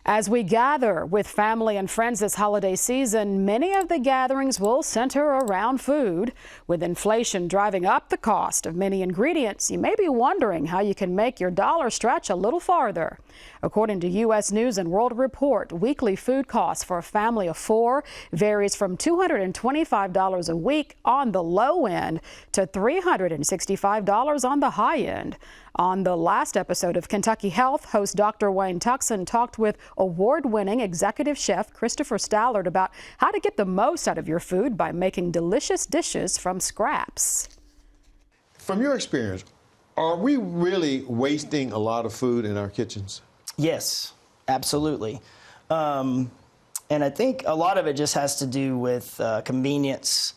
As we gather with family and friends this holiday season, many of the gatherings will center around food. With inflation driving up the cost of many ingredients, you may be wondering how you can make your dollar stretch a little farther. According to U.S. News and World Report, weekly food costs for a family of 4 varies from $225 a week on the low end to $365 on the high end. On the last episode of Kentucky Health, host Dr. Wayne Tuckson talked with award-winning executive chef Christopher Stallard about how to get the most out of your food by making delicious dishes from scraps. From your experience, are we really wasting a lot of food in our kitchens? Yes, absolutely. And I think a lot of it just has to do with convenience.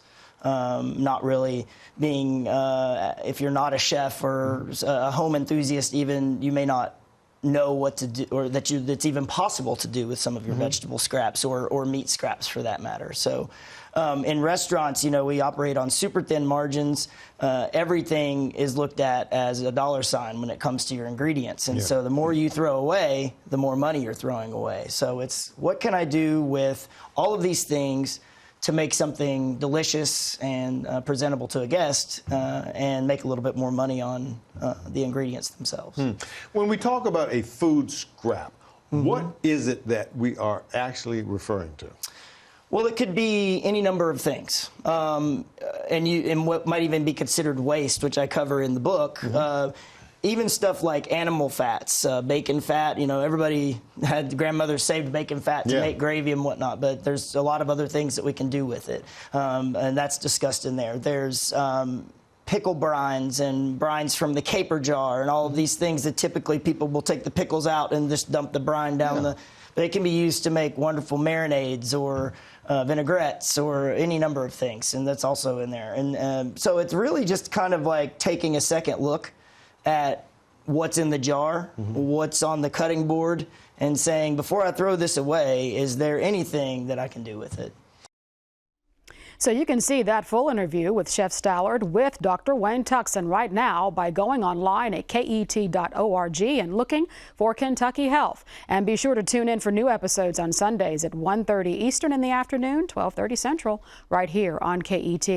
Not really being, if you're not a chef or a home enthusiast even, you may not know what to do, or that's even possible to do with some of your vegetable scraps or meat scraps for that matter. So in restaurants, you know, we operate on super thin margins. Everything is looked at as a dollar sign when it comes to your ingredients. And so the more you throw away, the more money you're throwing away. So it's what can I do with all of these things to make something delicious and presentable to a guest and make a little bit more money on the ingredients themselves. When we talk about a food scrap, what is it that we are actually referring to? Well, it could be any number of things, and what might even be considered waste, which I cover in the book. Even stuff like animal fats, bacon fat. You know, everybody had grandmothers saved bacon fat to make gravy and whatnot, but there's a lot of other things that we can do with it, and that's discussed in there. There's pickle brines and brines from the caper jar and all of these things that typically people will take the pickles out and just dump the brine down the... They can be used to make wonderful marinades or vinaigrettes or any number of things, and that's also in there. And so it's really just kind of like taking a second look at what's in the jar, what's on the cutting board, and saying, before I throw this away, is there anything that I can do with it? So you can see that full interview with Chef Stallard with Dr. Wayne Tuckson right now by going online at KET.org and looking for Kentucky Health. And be sure to tune in for new episodes on Sundays at 1:30 Eastern in the afternoon, 12:30 Central, right here on KET.